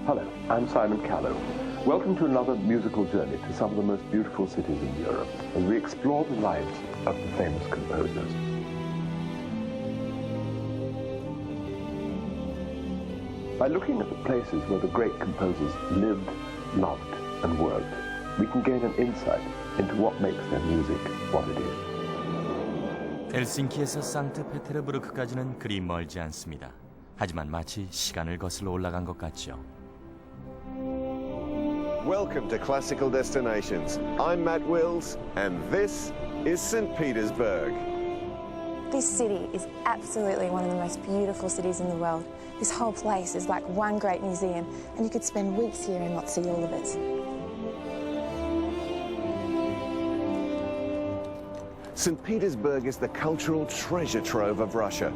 Hello, I'm Simon Callow. Welcome to another musical journey to some of the most beautiful cities in Europe as we explore the lives of the famous composers. By looking at the places where the great composers lived, loved, and worked, we can gain an insight into what makes their music what it is. 헬싱키에서 상트페테르부르크까지는 그리 멀지 않습니다. 하지만 마치 시간을 거슬러 올라간 것 같죠. Welcome to Classical Destinations. I'm Matt Wills, and this is St. Petersburg. This city is absolutely one of the most beautiful cities in the world. This whole place is like one great museum, and you could spend weeks here and not see all of it. St. Petersburg is the cultural treasure trove of Russia.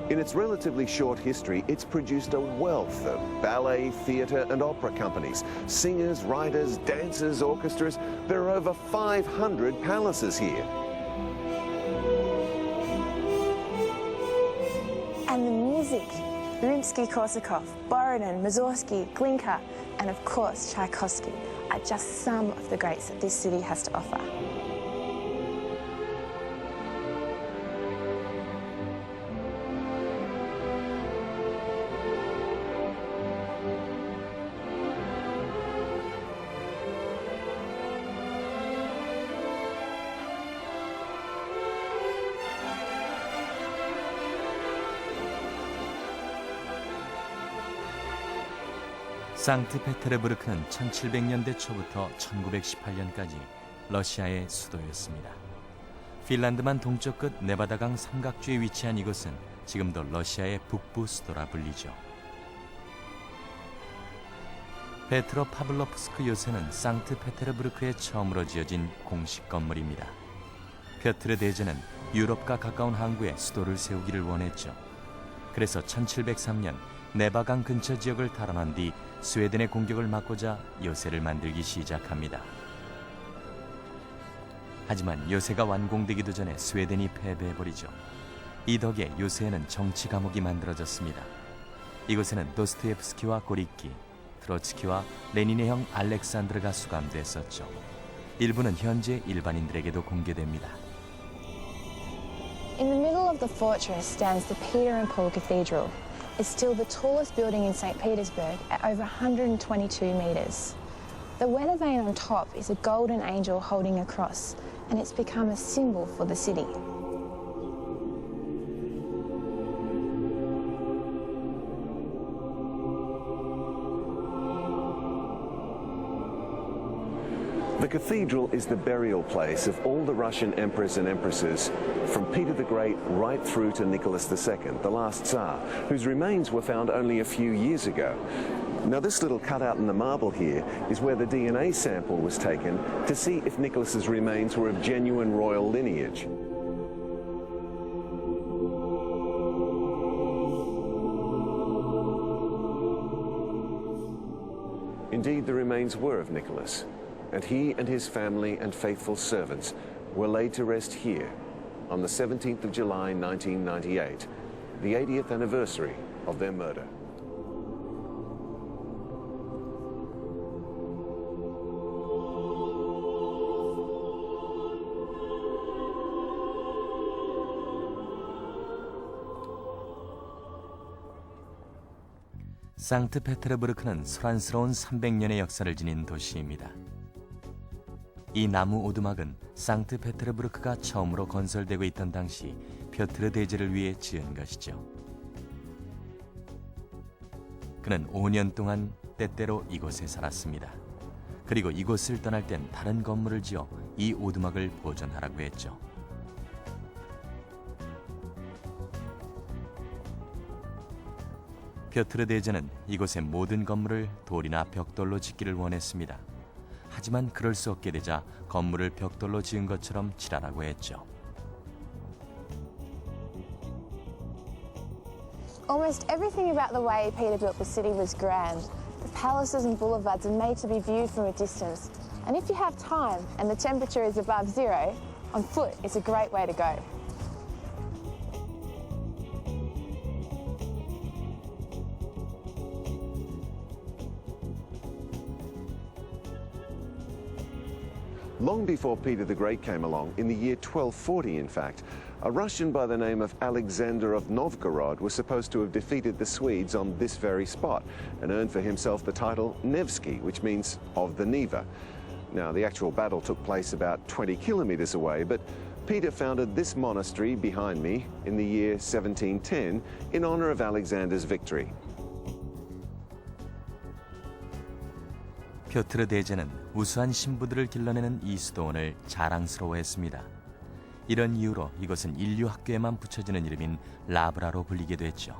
In its relatively short history, it's produced a wealth of ballet, theatre and opera companies, singers, writers, dancers, orchestras. There are over 500 palaces here. And the music, Rimsky-Korsakov, Borodin, Mussorgsky, Glinka, and of course Tchaikovsky are just some of the greats that this city has to offer. 상트페테르부르크는 1700년대 초부터 1918년까지 러시아의 수도였습니다. 핀란드만 동쪽 끝 네바다강 삼각주에 위치한 이곳은 지금도 러시아의 북부 수도라 불리죠. 페트로 파블로프스크 요새는 상트페테르부르크에 처음으로 지어진 공식 건물입니다. 펴트르 대제는 유럽과 가까운 항구에 수도를 세우기를 원했죠. 그래서 1703년 네바강 근처 지역을 탈환한 뒤 스웨덴의 공격을 막고자 요새를 만들기 시작합니다. 하지만 요새가 완공되기도 전에 스웨덴이 패배해버리죠. 이 덕에 요새에는 정치 감옥이 만들어졌습니다. 이곳에는 도스토옙스키와 고리키, 트로츠키와 레닌의 형 알렉산드르가 수감됐었죠. 일부는 현재 일반인들에게도 공개됩니다. In the middle of the fortress stands the Peter and Paul Cathedral. It's still the tallest building in St. Petersburg at over 122 metres. The weather vane on top is a golden angel holding a cross, and it's become a symbol for the city. The cathedral is the burial place of all the Russian emperors and empresses, from Peter the Great right through to Nicholas II, the last Tsar, whose remains were found only a few years ago. Now this little cutout in the marble here is where the DNA sample was taken to see if Nicholas's remains were of genuine royal lineage. Indeed, the remains were of Nicholas, and he and his family and faithful servants were laid to rest here on the 17th of July 1998, the 80th anniversary of their murder. 상트페테르부르크는 소란스러운 300년의 역사를 지닌 도시입니다. 이 나무 오두막은 상트페테르부르크가 처음으로 건설되고 있던 당시 펴트르 대제를 위해 지은 것이죠. 그는 5년 동안 때때로 이곳에 살았습니다. 그리고 이곳을 떠날 땐 다른 건물을 지어 이 오두막을 보존하라고 했죠. 펴트르 대제는 이곳의 모든 건물을 돌이나 벽돌로 짓기를 원했습니다. 하지만 그럴 수 없게 되자 건물을 벽돌로 지은 것처럼 칠하라고 했죠. Almost everything about the way Peter built the city was grand. The palaces and boulevards are made to be viewed from a distance. And if you have time and the temperature is above zero, on foot is a great way to go. Long before Peter the Great came along, in the year 1240 in fact, a Russian by the name of Alexander of Novgorod was supposed to have defeated the Swedes on this very spot and earned for himself the title Nevsky, which means of the Neva. Now, the actual battle took place about 20 kilometers away, but Peter founded this monastery behind me in the year 1710 in honor of Alexander's victory. 표트르 대제는 우수한 신부들을 길러내는 이 수도원을 자랑스러워했습니다. 이런 이유로 이것은 인류 학교에만 붙여지는 이름인 라브라로 불리게 됐죠.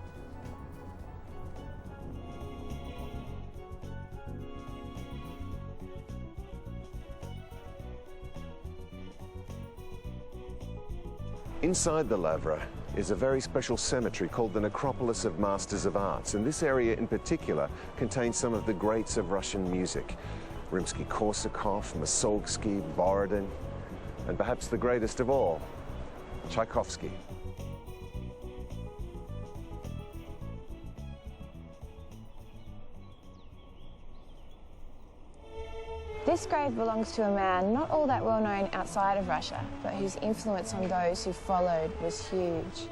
Inside the Lavra is a very special cemetery called the Necropolis of Masters of Arts, and this area in particular contains some of the greats of Russian music. Rimsky-Korsakov, Mussorgsky, Borodin, and perhaps the greatest of all, Tchaikovsky. This grave belongs to a man not all that well known outside of Russia, but whose influence on those who followed was huge.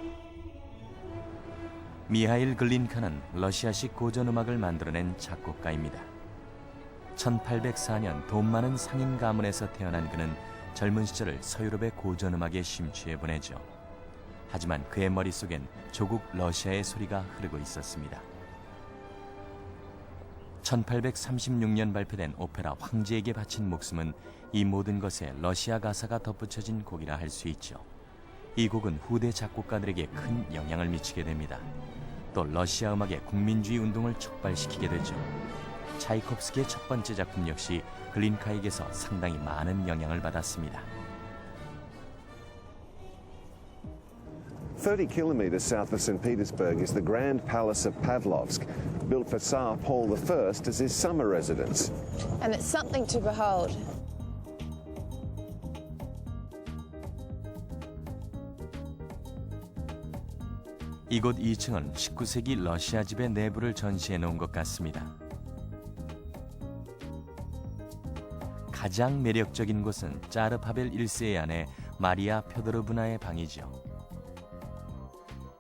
미하일 글린카는 러시아식 고전음악을 만들어낸 작곡가입니다. 1804년 돈 많은 상인 가문에서 태어난 그는 젊은 시절을 서유럽의 고전음악에 심취해 보내죠. 하지만 그의 머릿속엔 조국 러시아의 소리가 흐르고 있었습니다. 1836년 발표된 오페라 황제에게 바친 목숨은 이 모든 것에 러시아 가사가 덧붙여진 곡이라 할 수 있죠. 이 곡은 후대 작곡가들에게 큰 영향을 미치게 됩니다. 또 러시아 음악의 국민주의 운동을 촉발시키게 되죠. 차이콥스키의 첫 번째 작품 역시 글린카에게서 상당히 많은 영향을 받았습니다. 30 kilometers south of St. Petersburg is the Grand Palace of Pavlovsk, built for Tsar Paul I as his summer residence. And it's something to behold. 이곳 2층은 19세기 러시아 집의 내부를 전시해 놓은 것 같습니다. 가장 매력적인 곳은 짜르 파벨 1세의 아내 마리아 펴도르브나의 방이죠.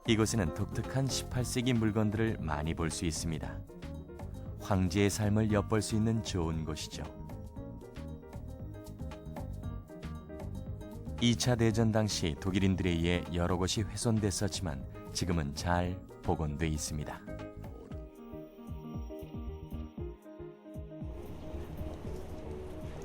이곳에는 독특한 18세기 물건들을 많이 볼 수 있습니다. 황제의 삶을 엿볼 수 있는 좋은 곳이죠. 2차 대전 당시 독일인들에 의해 여러 곳이 훼손됐었지만 지금은 잘 복원돼 있습니다.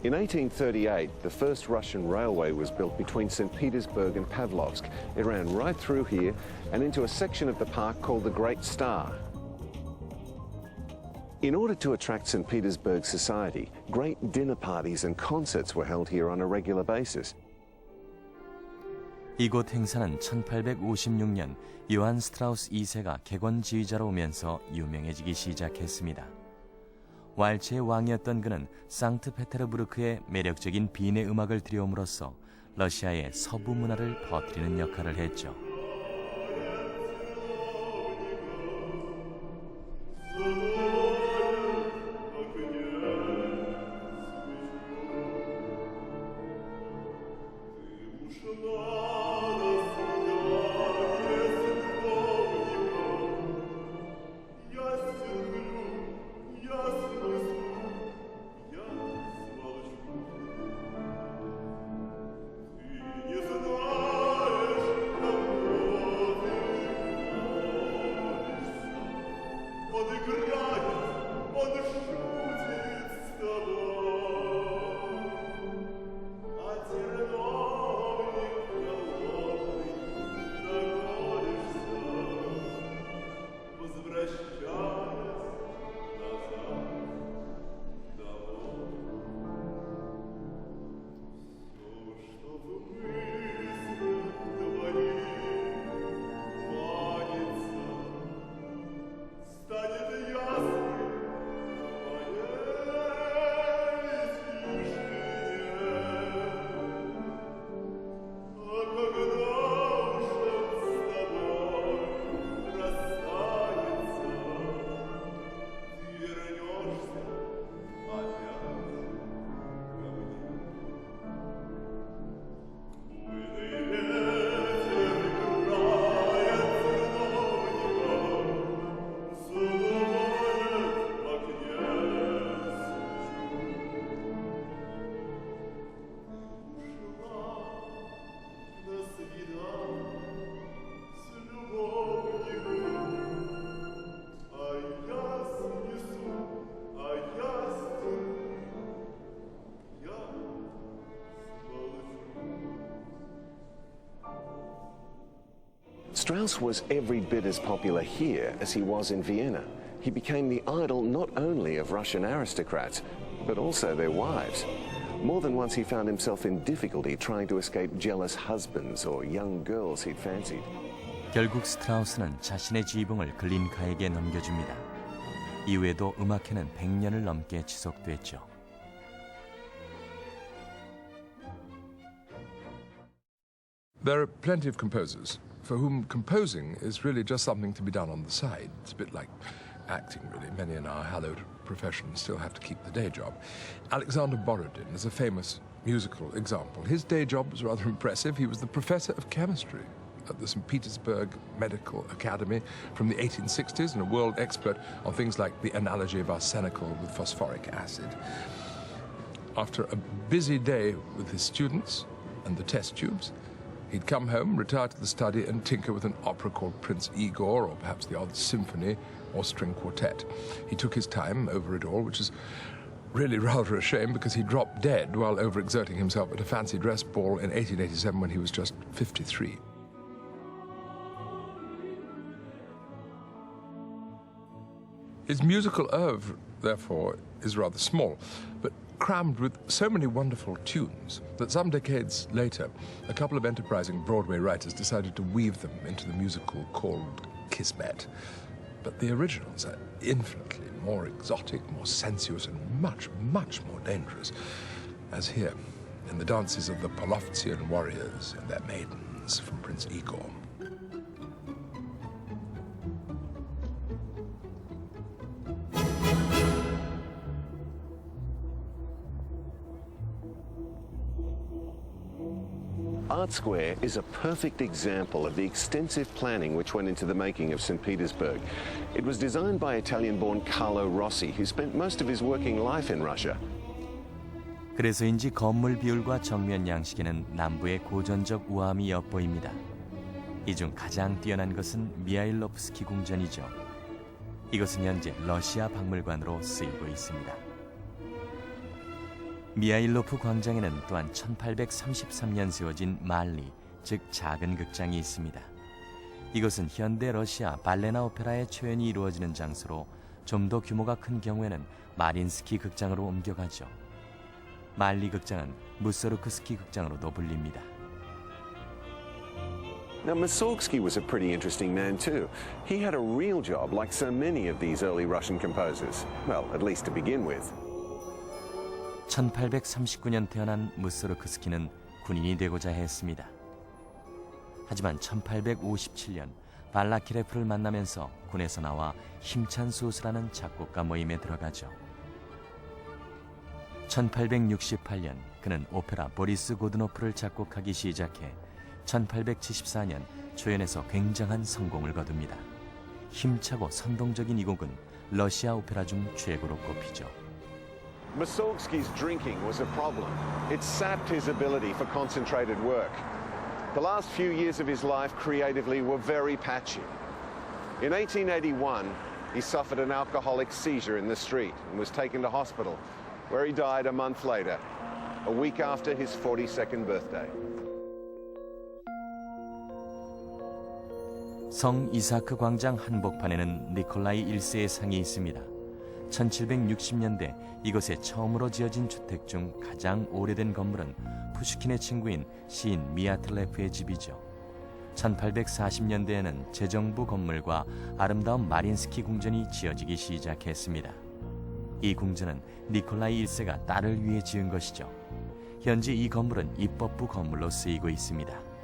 In 1838, the first Russian railway was built between St. Petersburg and Pavlovsk. It ran right through here and into a section of the park called the Great Star. In order to attract St. Petersburg society, great dinner parties and concerts were held here on a regular basis. 이곳 행사는 1856년 요한 스트라우스 2세가 객원 지휘자로 오면서 유명해지기 시작했습니다. 왈츠의 왕이었던 그는 상트페테르부르크의 매력적인 비내 음악을 들여옴으로써 러시아의 서부 문화를 퍼뜨리는 역할을 했죠. Strauss was every bit as popular here as he was in Vienna. He became the idol not only of Russian aristocrats, but also their wives. More than once he found himself in difficulty trying to escape jealous husbands or young girls he'd fancied. 결국 스트라우스는 자신의 지휘봉을 글린카에게 넘겨줍니다. 이후에도 음악회는 100년을 넘게 지속됐죠. There are plenty of composers for whom composing is really just something to be done on the side. It's a bit like acting, really. Many in our hallowed profession still have to keep the day job. Alexander Borodin is a famous musical example. His day job was rather impressive. He was the professor of chemistry at the St. Petersburg Medical Academy from the 1860s and a world expert on things like the analogy of arsenical with phosphoric acid. After a busy day with his students and the test tubes, he'd come home, retire to the study, and tinker with an opera called Prince Igor, or perhaps the odd symphony or string quartet. He took his time over it all, which is really rather a shame because he dropped dead while overexerting himself at a fancy dress ball in 1887 when he was just 53. His musical oeuvre, therefore, is rather small, but crammed with so many wonderful tunes that some decades later, a couple of enterprising Broadway writers decided to weave them into the musical called Kismet. But the originals are infinitely more exotic, more sensuous, and much, much more dangerous, as here, in the dances of the Polovtsian warriors and their maidens from Prince Igor. Art Square is a perfect example of the extensive planning which went into the making of St. Petersburg. It was designed by Italian-born Carlo Rossi, who spent most of his working life in Russia. 그래서인지 건물 비율과 정면 양식에는 남부의 고전적 우아함이 엿보입니다. 이 중 가장 뛰어난 것은 미하일로프스키 궁전이죠. 이것은 현재 러시아 박물관으로 쓰이고 있습니다. 미하일로프 광장에는 또한 1833년 세워진 말리, 즉 작은 극장이 있습니다. 이것은 현대 러시아 발레나 오페라의 초연이 이루어지는 장소로 좀 더 규모가 큰 경우에는 마린스키 극장으로 옮겨가죠. 말리 극장은 무소르크스키 극장으로도 불립니다. Now, Mussorgsky was a pretty interesting man too. He had a real job like so many of these early Russian composers. Well, at least to begin with. 1839년 태어난 무소르크스키는 군인이 되고자 했습니다. 하지만 1857년 발라키레프를 만나면서 군에서 나와 힘찬 소수라는 작곡가 모임에 들어가죠. 1868년 그는 오페라 보리스 고드노프를 작곡하기 시작해 1874년 초연에서 굉장한 성공을 거둡니다. 힘차고 선동적인 이 곡은 러시아 오페라 중 최고로 꼽히죠. Mussorgsky's drinking was a problem. It sapped his ability for concentrated work. The last few years of his life creatively were very patchy. In 1881, he suffered an alcoholic seizure in the street and was taken to hospital, where he died a month later, a week after his 42nd birthday. 성 이사크 광장 한복판에는 니콜라이 1세의 상이 있습니다. 1760년대 이곳에 처음으로 지어진 주택 중 가장 오래된 건물은 푸시킨의 친구인 시인 미야틀레프의 집이죠. 1840년대에는 재정부 건물과 아름다운 마린스키 궁전이 지어지기 시작했습니다. 이 궁전은 니콜라이 1세가 딸을 위해 지은 것이죠. 현재 이 건물은 입법부 건물로 쓰이고 있습니다.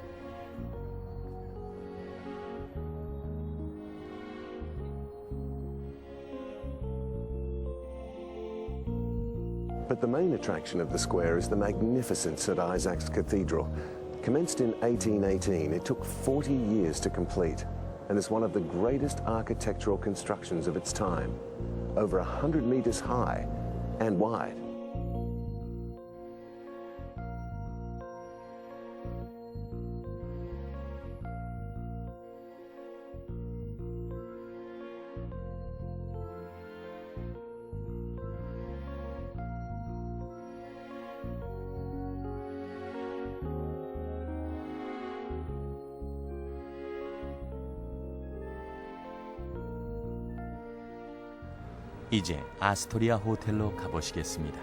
But the main attraction of the square is the magnificent St. Isaac's Cathedral. Commenced in 1818, it took 40 years to complete and is one of the greatest architectural constructions of its time, over 100 meters high and wide. 이제 아스토리아 호텔로 가보시겠습니다.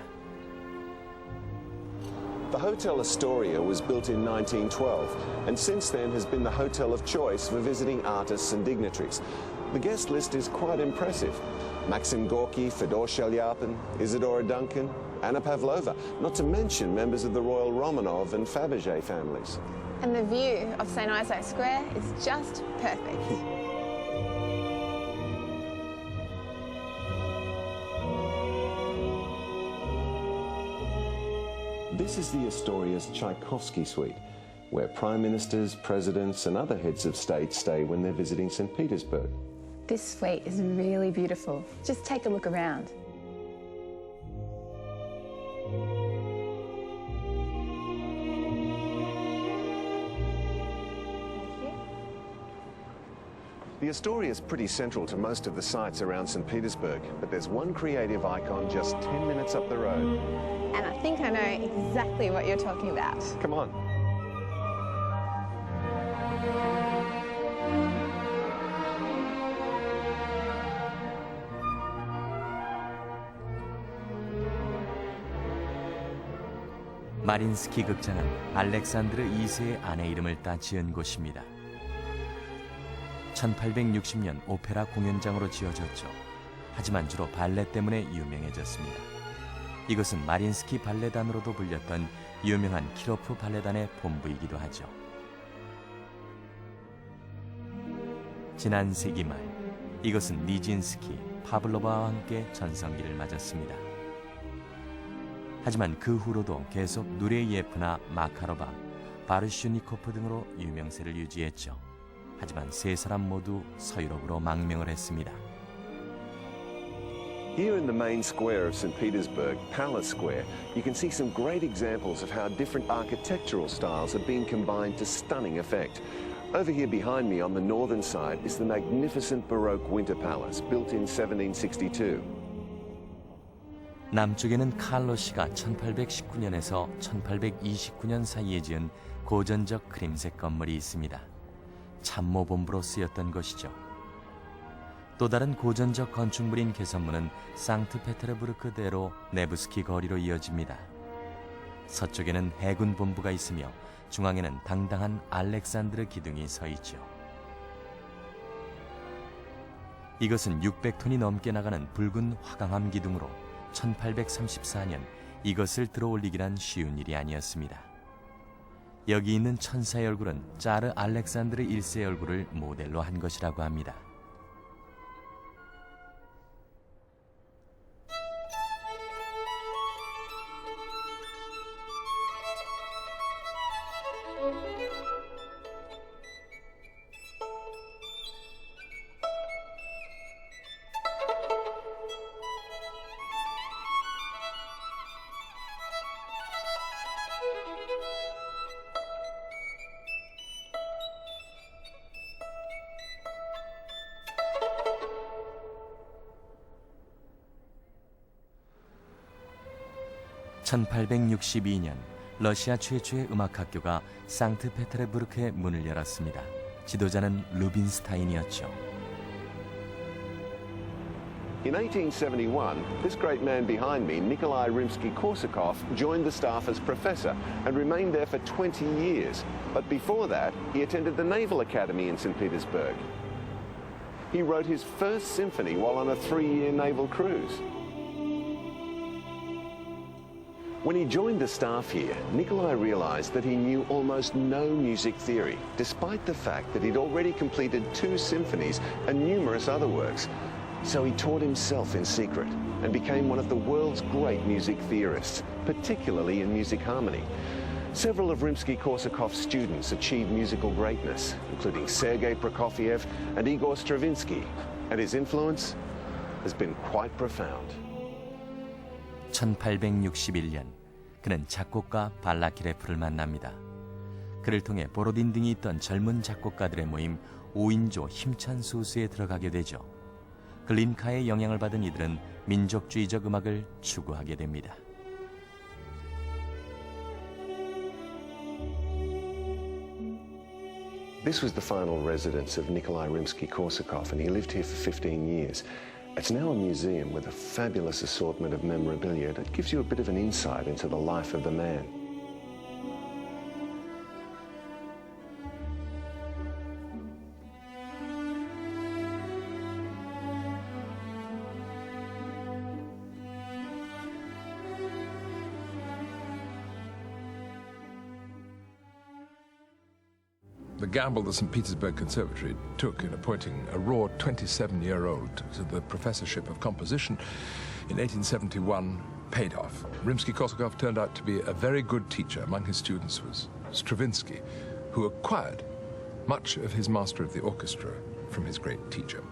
The Hotel Astoria was built in 1912 and since then has been the hotel of choice for visiting artists and dignitaries. The guest list is quite impressive. Maxim Gorky, Fedor Shelyapin, Isadora Duncan, Anna Pavlova, not to mention members of the Royal Romanov and Fabergé families. And the view of St. Isaac Square is just perfect. This is the Astoria's Tchaikovsky suite, where prime ministers, presidents and other heads of state stay when they're visiting St. Petersburg. This suite is really beautiful. Just take a look around. The Astoria is pretty central to most of the sites around St. Petersburg, but there's one creative icon just 10 minutes up the road. And I think I know exactly what you're talking about. Come on. 마린스키 극장은 알렉산드르 2세의 아내 이름을 따 지은 곳입니다. 1860년 오페라 공연장으로 지어졌죠. 하지만 주로 발레 때문에 유명해졌습니다. 이것은 마린스키 발레단으로도 불렸던 유명한 키로프 발레단의 본부이기도 하죠. 지난 세기 말 이것은 니진스키, 파블로바와 함께 전성기를 맞았습니다. 하지만 그 후로도 계속 누레예프나 마카로바, 바르슈니코프 등으로 유명세를 유지했죠. 하지만 세 사람 모두 서유럽으로 망명을 했습니다. Here in the main square of St. Petersburg, Palace Square, you can see some great examples of how different architectural styles have been combined to stunning effect. Over here behind me on the northern side is the magnificent Baroque Winter Palace, built in 1762. 남쪽에는 칼로시가 1819년에서 1829년 사이에 지은 고전적 그림색 건물이 있습니다. 참모본부로 쓰였던 것이죠. 또 다른 고전적 건축물인 개선문은 상트페테르부르크 대로 네브스키 거리로 이어집니다. 서쪽에는 해군 본부가 있으며 중앙에는 당당한 알렉산드르 기둥이 서 있죠. 이것은 600톤이 넘게 나가는 붉은 화강암 기둥으로 1834년 이것을 들어올리기란 쉬운 일이 아니었습니다. 여기 있는 천사의 얼굴은 짜르 알렉산드르 1세의 얼굴을 모델로 한 것이라고 합니다. (1862년) 러시아 최초의 음악학교가 상트페테르부르크의 문을 열었습니다. 지도자는 루빈스타인이었죠. In 1871, this great man behind me, Nikolai Rimsky-Korsakov, joined the staff as professor and remained there for 20 years. But before that, he attended the Naval Academy in St. Petersburg. He wrote his first symphony while on a 3-year naval cruise. When he joined the staff here, Nikolai realized that he knew almost no music theory, despite the fact that he'd already completed 2 symphonies and numerous other works. So he taught himself in secret and became one of the world's great music theorists, particularly in music harmony. Several of Rimsky-Korsakov's students achieved musical greatness, including Sergei Prokofiev and Igor Stravinsky, and his influence has been quite profound. 1861년 그는 작곡가 발라키레프를 만납니다. 그를 통해 보로딘 등이 있던 젊은 작곡가들의 모임 5인조 힘찬 소수에 들어가게 되죠. 글린카의 영향을 받은 이들은 민족주의적 음악을 추구하게 됩니다. This was the final residence of Nikolai Rimsky-Korsakov, and he lived here for 15 years. It's now a museum with a fabulous assortment of memorabilia that gives you a bit of an insight into the life of the man. The gamble the St. Petersburg Conservatory took in appointing a raw 27-year-old to the professorship of composition in 1871 paid off. Rimsky-Korsakov turned out to be a very good teacher. Among his students was Stravinsky, who acquired much of his master of the orchestra from his great teacher.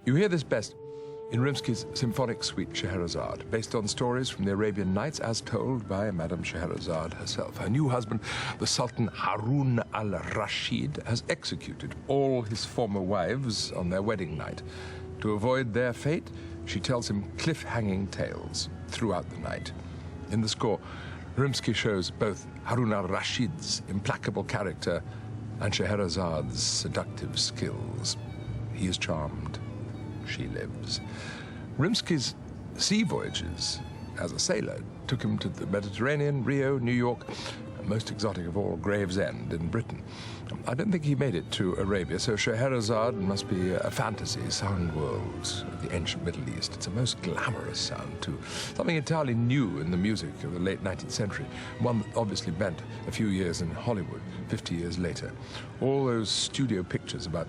You hear this best in Rimsky's symphonic suite Scheherazade, based on stories from the Arabian Nights as told by Madame Scheherazade herself. Her new husband, the Sultan Harun al-Rashid, has executed all his former wives on their wedding night. To avoid their fate, she tells him cliff-hanging tales throughout the night. In the score, Rimsky shows both Harun al-Rashid's implacable character and Scheherazade's seductive skills. He is charmed. She lives. Rimsky's sea voyages as a sailor took him to the Mediterranean, Rio, New York, and most exotic of all, Gravesend in Britain. I don't think he made it to Arabia, so Scheherazade must be a fantasy sound world of the ancient Middle East. It's a most glamorous sound, too. Something entirely new in the music of the late 19th century, one that obviously meant a few years in Hollywood, 50 years later. All those studio pictures about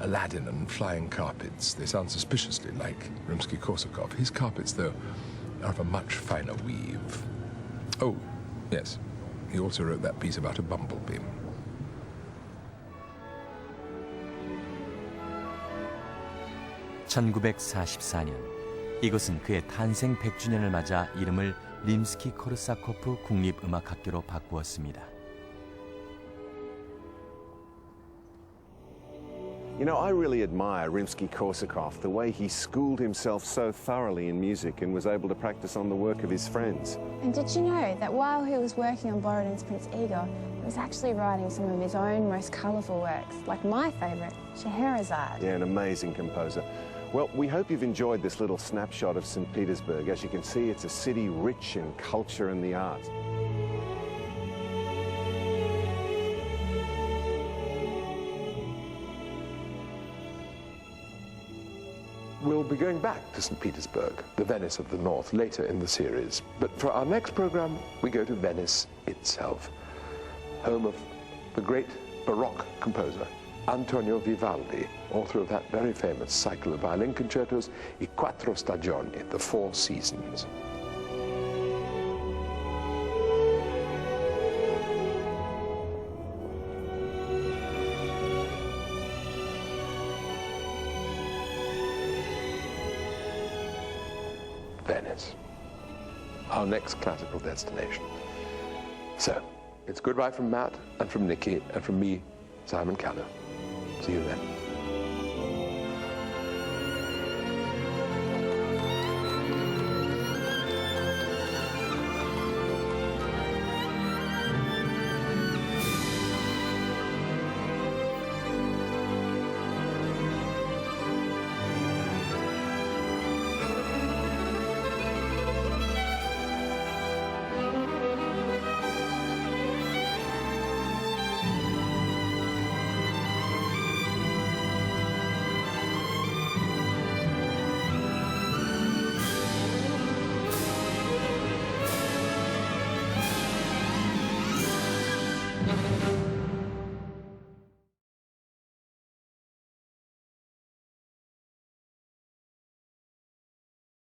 Aladdin and flying carpets, they sound suspiciously like Rimsky-Korsakov. His carpets, though, are of a much finer weave. Oh, yes, he also wrote that piece about a bumblebee. (1944년) 이곳은 그의 탄생 100주년을 맞아 이름을 림스키-코르사코프 국립음악학교로 바꾸었습니다. You know, I really admire Rimsky-Korsakov, the way he schooled himself so thoroughly in music and was able to practice on the work of his friends. And did you know that while he was working on Borodin's Prince Igor, he was actually writing some of his own most colourful works, like my favourite, Scheherazade. Yeah, an amazing composer. Well, we hope you've enjoyed this little snapshot of St. Petersburg. As you can see, it's a city rich in culture and the arts. We'll be going back to St. Petersburg, the Venice of the North, later in the series. But for our next program, we go to Venice itself, home of the great Baroque composer, Antonio Vivaldi, author of that very famous cycle of violin concertos, I Quattro Stagioni, the Four Seasons. Venice, our next classical destination. So, it's goodbye from Matt and from Nikki and from me, Simon Callow. See you then.